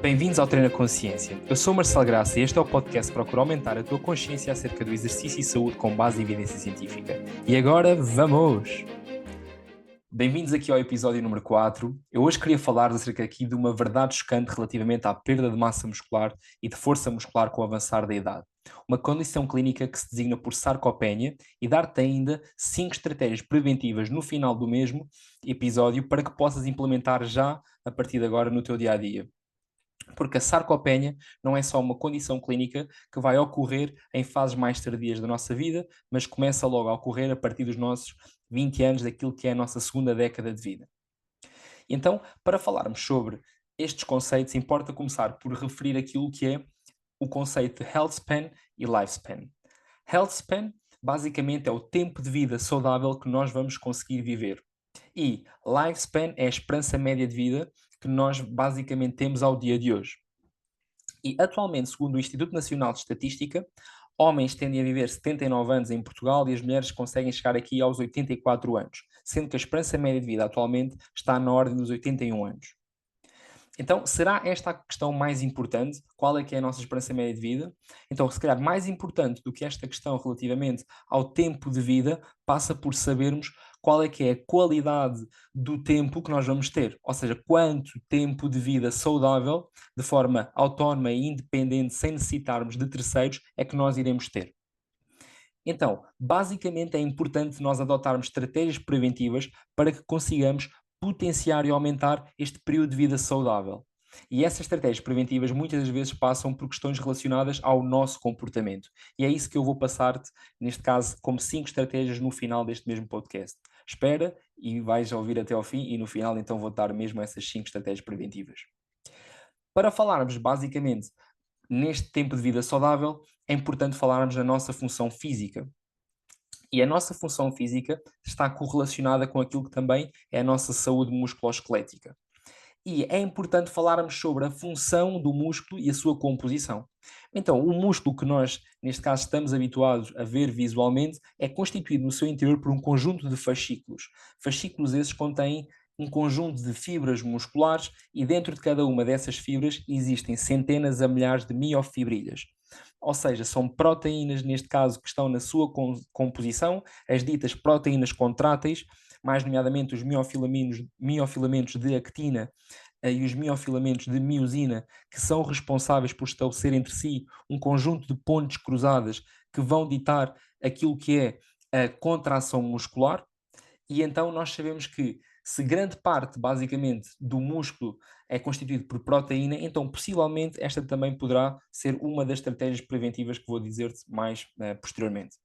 Bem-vindos ao Treino a Consciência. Eu sou o Marcelo Graça e este é o podcast que procura aumentar a tua consciência acerca do exercício e saúde com base em evidência científica. E agora, vamos! Bem-vindos aqui ao episódio número 4. Eu hoje queria falar acerca aqui de uma verdade chocante relativamente à perda de massa muscular e de força muscular com o avançar da idade. Uma condição clínica que se designa por sarcopenia e dar-te ainda 5 estratégias preventivas no final do mesmo episódio para que possas implementar já a partir de agora no teu dia-a-dia. Porque a sarcopenia não é só uma condição clínica que vai ocorrer em fases mais tardias da nossa vida, mas começa logo a ocorrer a partir dos nossos 20 anos, daquilo que é a nossa segunda década de vida. Então, para falarmos sobre estes conceitos, importa começar por referir aquilo que é o conceito de health span e lifespan. Health span, basicamente, é o tempo de vida saudável que nós vamos conseguir viver. E lifespan é a esperança média de vida que nós basicamente temos ao dia de hoje. E atualmente, segundo o Instituto Nacional de Estatística, homens tendem a viver 79 anos em Portugal e as mulheres conseguem chegar aqui aos 84 anos, sendo que a esperança média de vida atualmente está na ordem dos 81 anos. Então, será esta a questão mais importante? Qual é que é a nossa esperança média de vida? Então, se calhar mais importante do que esta questão relativamente ao tempo de vida, passa por sabermos qual é que é a qualidade do tempo que nós vamos ter. Ou seja, quanto tempo de vida saudável, de forma autónoma e independente, sem necessitarmos de terceiros, é que nós iremos ter. Então, basicamente é importante nós adotarmos estratégias preventivas para que consigamos potenciar e aumentar este período de vida saudável. E essas estratégias preventivas muitas das vezes passam por questões relacionadas ao nosso comportamento. E é isso que eu vou passar-te, neste caso, como 5 estratégias no final deste mesmo podcast. Espera e vais ouvir até ao fim e no final então vou dar mesmo essas 5 estratégias preventivas. Para falarmos basicamente neste tempo de vida saudável, é importante falarmos na nossa função física. E a nossa função física está correlacionada com aquilo que também é a nossa saúde musculoesquelética. E é importante falarmos sobre a função do músculo e a sua composição. Então, o músculo que nós, neste caso, estamos habituados a ver visualmente é constituído no seu interior por um conjunto de fascículos. Fascículos esses contêm um conjunto de fibras musculares e dentro de cada uma dessas fibras existem centenas a milhares de miofibrilhas. Ou seja, são proteínas, neste caso, que estão na sua composição, as ditas proteínas contráteis, mais nomeadamente os miofilamentos de actina e os miofilamentos de miosina, que são responsáveis por estabelecer entre si um conjunto de pontes cruzadas que vão ditar aquilo que é a contração muscular. E então nós sabemos que se grande parte, basicamente, do músculo é constituído por proteína, então possivelmente esta também poderá ser uma das estratégias preventivas que vou dizer-te mais posteriormente.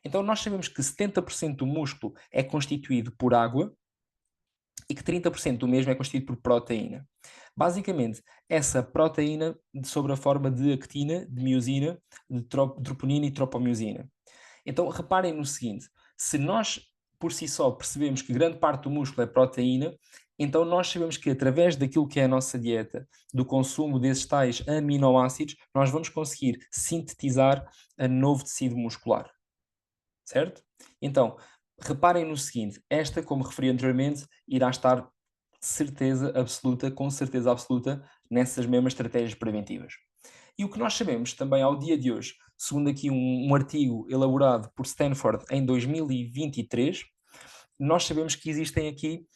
Então nós sabemos que 70% do músculo é constituído por água e que 30% do mesmo é constituído por proteína. Basicamente, essa proteína sobre a forma de actina, de miosina, de troponina e tropomiosina. Então reparem no seguinte, se nós por si só percebemos que grande parte do músculo é proteína, então nós sabemos que através daquilo que é a nossa dieta, do consumo desses tais aminoácidos, nós vamos conseguir sintetizar a novo tecido muscular, certo? Então, reparem no seguinte, esta, como referi anteriormente, irá estar com certeza absoluta, nessas mesmas estratégias preventivas. E o que nós sabemos também ao dia de hoje, segundo aqui um artigo elaborado por Stanford em 2023, nós sabemos que existem aqui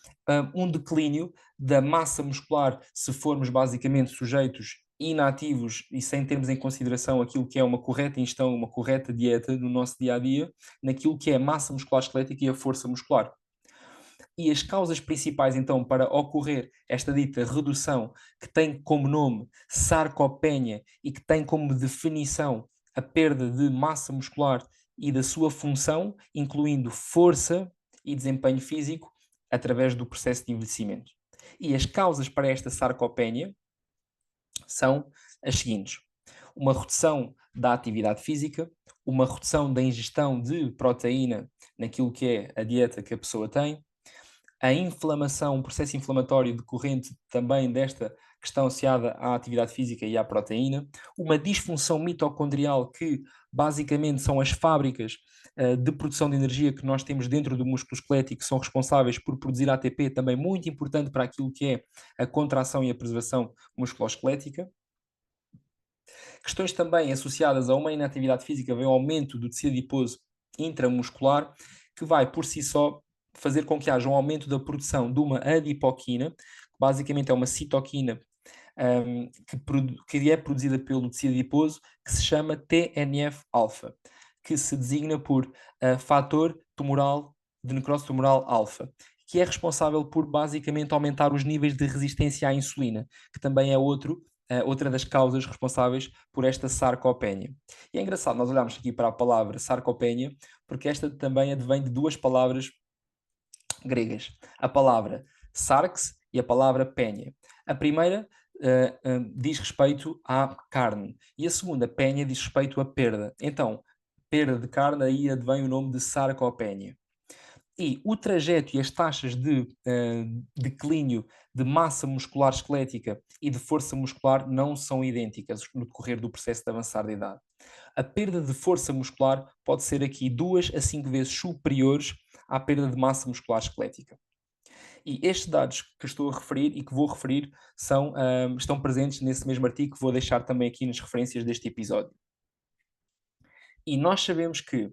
um declínio da massa muscular se formos basicamente sujeitos inativos e sem termos em consideração aquilo que é uma correta ingestão, uma correta dieta no nosso dia a dia, naquilo que é a massa muscular esquelética e a força muscular. E as causas principais, então, para ocorrer esta dita redução, que tem como nome sarcopenia e que tem como definição a perda de massa muscular e da sua função, incluindo força e desempenho físico, através do processo de envelhecimento. E as causas para esta sarcopenia são as seguintes: uma redução da atividade física, uma redução da ingestão de proteína naquilo que é a dieta que a pessoa tem, a inflamação, um processo inflamatório decorrente também desta que está associada à atividade física e à proteína, uma disfunção mitocondrial, que basicamente são as fábricas de produção de energia que nós temos dentro do músculo esquelético, que são responsáveis por produzir ATP, também muito importante para aquilo que é a contração e a preservação musculoesquelética. Questões também associadas a uma inatividade física, vem o aumento do tecido adiposo intramuscular, que vai por si só fazer com que haja um aumento da produção de uma adipoquina, que basicamente é uma citoquina que é produzida pelo tecido adiposo, que se chama TNF-alfa, que se designa por fator tumoral de necrose tumoral alfa, que é responsável por basicamente aumentar os níveis de resistência à insulina, que também é outra das causas responsáveis por esta sarcopenia. E é engraçado, nós olharmos aqui para a palavra sarcopenia, porque esta também advém de duas palavras gregas, a palavra sarx e a palavra penha. A primeira diz respeito à carne e a segunda, penha, diz respeito à perda. Então, perda de carne, aí advém o nome de sarcopenia. E o trajeto e as taxas de declínio de massa muscular esquelética e de força muscular não são idênticas no decorrer do processo de avançar de idade. A perda de força muscular pode ser aqui 2 a 5 vezes superiores à perda de massa muscular esquelética. E estes dados que estou a referir e que vou referir estão presentes nesse mesmo artigo, que vou deixar também aqui nas referências deste episódio. E nós sabemos que,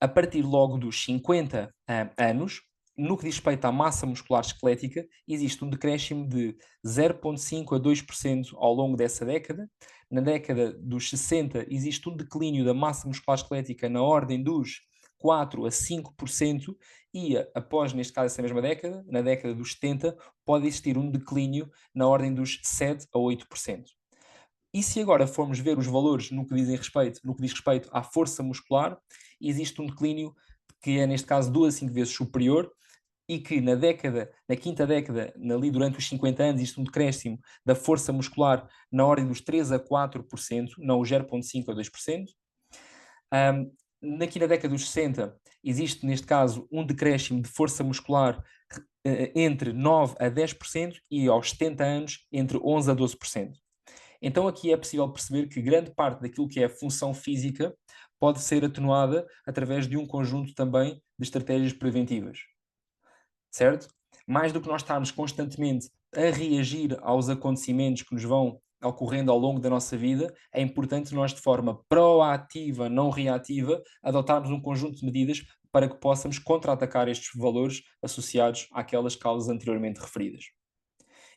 a partir logo dos 50 anos, no que diz respeito à massa muscular esquelética, existe um decréscimo de 0,5% a 2% ao longo dessa década. Na década dos 60, existe um declínio da massa muscular esquelética na ordem dos 4% a 5%, e após, neste caso, essa mesma década, na década dos 70, pode existir um declínio na ordem dos 7% a 8%. E se agora formos ver os valores no que diz respeito à força muscular, existe um declínio que é, neste caso, 2 a 5 vezes superior, e que na quinta década, ali durante os 50 anos, existe um decréscimo da força muscular na ordem dos 3 a 4%, não os 0,5% a 2%. Aqui na década dos 60, existe, neste caso, um decréscimo de força muscular entre 9 a 10%, e aos 70 anos, entre 11 a 12%. Então aqui é possível perceber que grande parte daquilo que é a função física pode ser atenuada através de um conjunto também de estratégias preventivas. Certo? Mais do que nós estarmos constantemente a reagir aos acontecimentos que nos vão ocorrendo ao longo da nossa vida, é importante nós, de forma proativa, não reativa, adotarmos um conjunto de medidas para que possamos contra-atacar estes valores associados àquelas causas anteriormente referidas.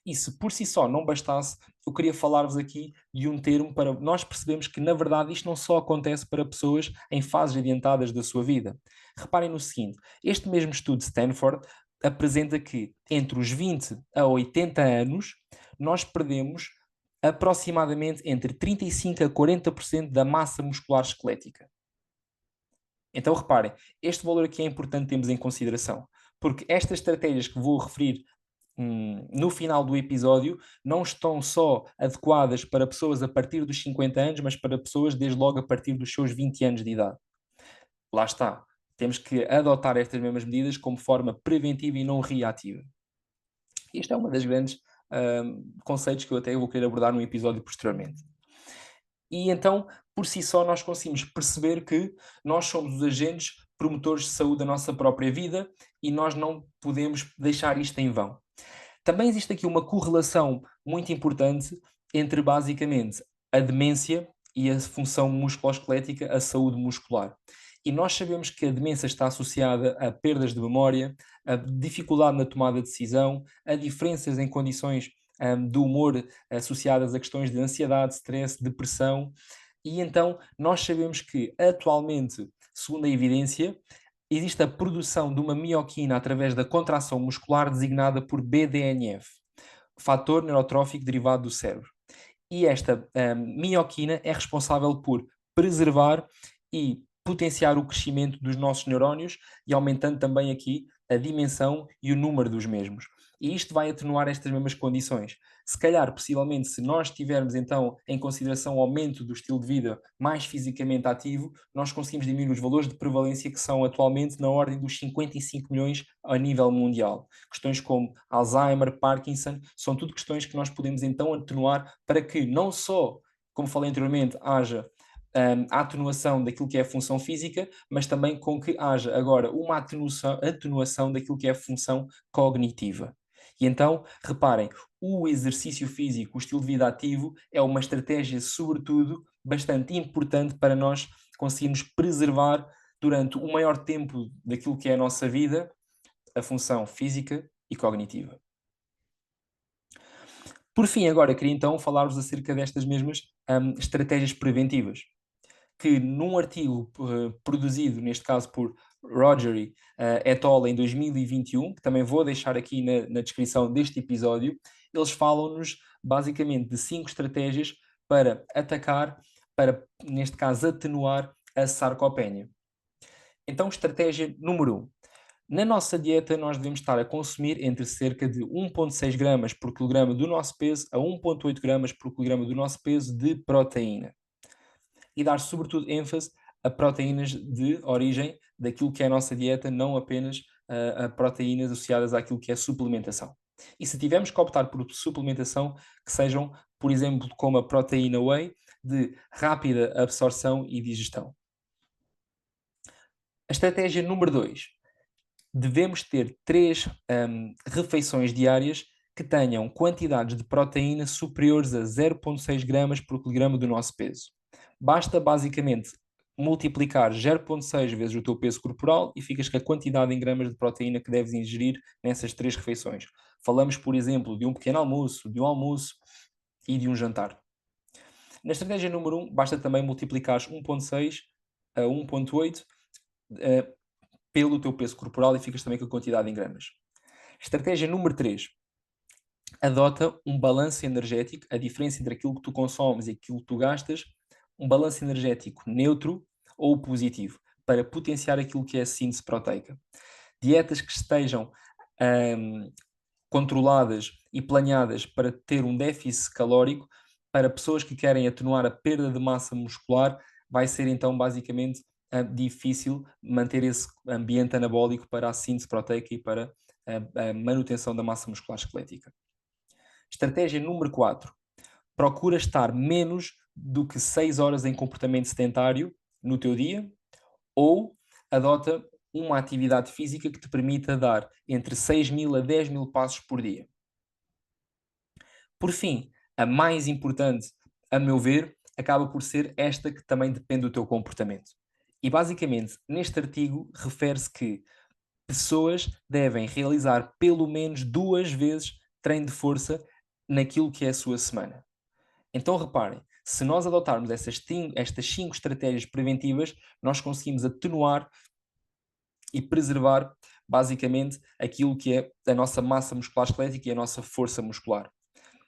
E se por si só não bastasse, eu queria falar-vos aqui de um termo para nós percebermos que, na verdade, isto não só acontece para pessoas em fases adiantadas da sua vida. Reparem no seguinte, este mesmo estudo de Stanford apresenta que entre os 20 a 80 anos, nós perdemos aproximadamente entre 35% a 40% da massa muscular esquelética. Então reparem, este valor aqui é importante termos em consideração, porque estas estratégias que vou referir no final do episódio não estão só adequadas para pessoas a partir dos 50 anos, mas para pessoas desde logo a partir dos seus 20 anos de idade. Lá está. Temos que adotar estas mesmas medidas como forma preventiva e não reativa. Este é uma das grandes conceitos que eu até vou querer abordar num episódio posteriormente. E então, por si só, nós conseguimos perceber que nós somos os agentes promotores de saúde da nossa própria vida e nós não podemos deixar isto em vão. Também existe aqui uma correlação muito importante entre, basicamente, a demência e a função musculoesquelética, a saúde muscular. E nós sabemos que a demência está associada a perdas de memória, a dificuldade na tomada de decisão, a diferenças em condições do humor associadas a questões de ansiedade, stress, depressão. E então nós sabemos que, atualmente, segundo a evidência, existe a produção de uma mioquina através da contração muscular designada por BDNF, fator neurotrófico derivado do cérebro. E esta mioquina é responsável por preservar e potenciar o crescimento dos nossos neurónios e aumentando também aqui a dimensão e o número dos mesmos. E isto vai atenuar estas mesmas condições. Se calhar, possivelmente, se nós tivermos então em consideração o aumento do estilo de vida mais fisicamente ativo, nós conseguimos diminuir os valores de prevalência que são atualmente na ordem dos 55 milhões a nível mundial. Questões como Alzheimer, Parkinson, são tudo questões que nós podemos então atenuar para que não só, como falei anteriormente, haja a atenuação daquilo que é a função física, mas também com que haja agora uma atenuação daquilo que é a função cognitiva. E então, reparem, o exercício físico, o estilo de vida ativo, é uma estratégia, sobretudo, bastante importante para nós conseguirmos preservar durante o maior tempo daquilo que é a nossa vida, a função física e cognitiva. Por fim, agora queria então falar-vos acerca destas mesmas estratégias preventivas, que num artigo produzido, neste caso por Rogeri et al. Em 2021, que também vou deixar aqui na descrição deste episódio, eles falam-nos basicamente de 5 estratégias para atacar, para, neste caso, atenuar a sarcopenia. Então, estratégia número 1. Na nossa dieta, nós devemos estar a consumir entre cerca de 1,6 gramas por quilograma do nosso peso a 1,8 gramas por quilograma do nosso peso de proteína. E dar, sobretudo, ênfase a proteínas de origem daquilo que é a nossa dieta, não apenas a proteínas associadas àquilo que é suplementação. E se tivermos que optar por suplementação, que sejam, por exemplo, como a proteína whey, de rápida absorção e digestão. A estratégia número 2. Devemos ter 3 refeições diárias que tenham quantidades de proteína superiores a 0,6 gramas por quilograma do nosso peso. Basta basicamente multiplicar 0,6 vezes o teu peso corporal e ficas com a quantidade em gramas de proteína que deves ingerir nessas 3 refeições. Falamos, por exemplo, de um pequeno almoço, de um almoço e de um jantar. Na estratégia número 1, basta também multiplicar 1,6 a 1,8 pelo teu peso corporal e ficas também com a quantidade em gramas. Estratégia número 3. Adota um balanço energético, a diferença entre aquilo que tu consomes e aquilo que tu gastas, um balanço energético neutro ou positivo, para potenciar aquilo que é a síntese proteica. Dietas que estejam controladas e planeadas para ter um déficit calórico, para pessoas que querem atenuar a perda de massa muscular, vai ser então basicamente difícil manter esse ambiente anabólico para a síntese proteica e para a manutenção da massa muscular esquelética. Estratégia número 4. Procura estar menos do que 6 horas em comportamento sedentário no teu dia ou adota uma atividade física que te permita dar entre 6.000 a 10.000 passos por dia. Por fim, a mais importante, a meu ver, acaba por ser esta que também depende do teu comportamento. E basicamente, neste artigo, refere-se que pessoas devem realizar pelo menos 2 vezes treino de força naquilo que é a sua semana. Então reparem, se nós adotarmos estas 5 estratégias preventivas, nós conseguimos atenuar e preservar basicamente aquilo que é a nossa massa muscular esquelética e a nossa força muscular,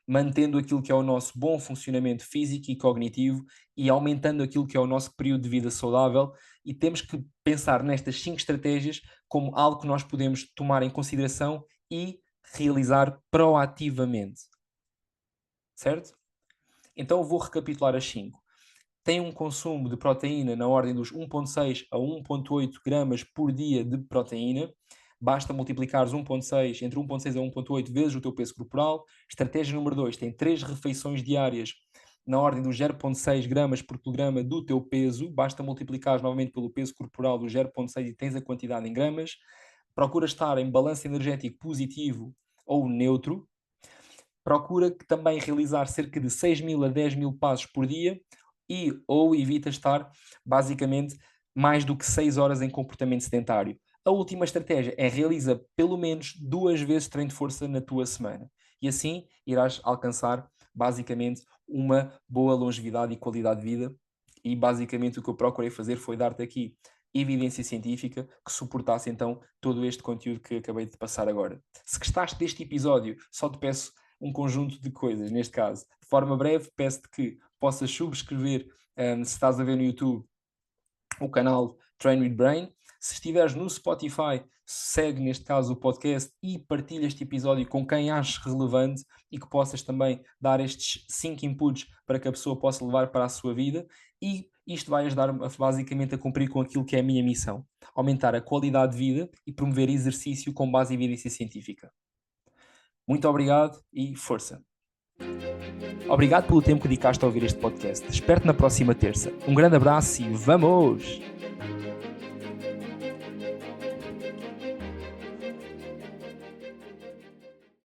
mantendo aquilo que é o nosso bom funcionamento físico e cognitivo e aumentando aquilo que é o nosso período de vida saudável, e temos que pensar nestas 5 estratégias como algo que nós podemos tomar em consideração e realizar proativamente. Certo? Então eu vou recapitular as 5. Tem um consumo de proteína na ordem dos 1,6 a 1,8 gramas por dia de proteína. Basta multiplicares 1,6 entre 1,6 a 1,8 vezes o teu peso corporal. Estratégia número 2, tem 3 refeições diárias na ordem dos 0,6 gramas por quilograma do teu peso. Basta multiplicar novamente pelo peso corporal do 0,6 e tens a quantidade em gramas. Procura estar em balanço energético positivo ou neutro. Procura também realizar cerca de 6.000 a 10.000 passos por dia ou evita estar, basicamente, mais do que 6 horas em comportamento sedentário. A última estratégia é realiza pelo menos 2 vezes treino de força na tua semana. E assim irás alcançar, basicamente, uma boa longevidade e qualidade de vida. E basicamente o que eu procurei fazer foi dar-te aqui evidência científica que suportasse então todo este conteúdo que acabei de passar agora. Se gostaste deste episódio, só te peço um conjunto de coisas, neste caso. De forma breve, peço-te que possas subscrever, se estás a ver no YouTube, o canal Train with Brain, Se estiveres no Spotify, segue neste caso o podcast e partilha este episódio com quem aches relevante e que possas também dar estes 5 inputs para que a pessoa possa levar para a sua vida, e isto vai ajudar basicamente a cumprir com aquilo que é a minha missão: aumentar a qualidade de vida e promover exercício com base em evidência científica. Muito obrigado e força! Obrigado pelo tempo que dedicaste a ouvir este podcast. Espero-te na próxima terça. Um grande abraço e vamos!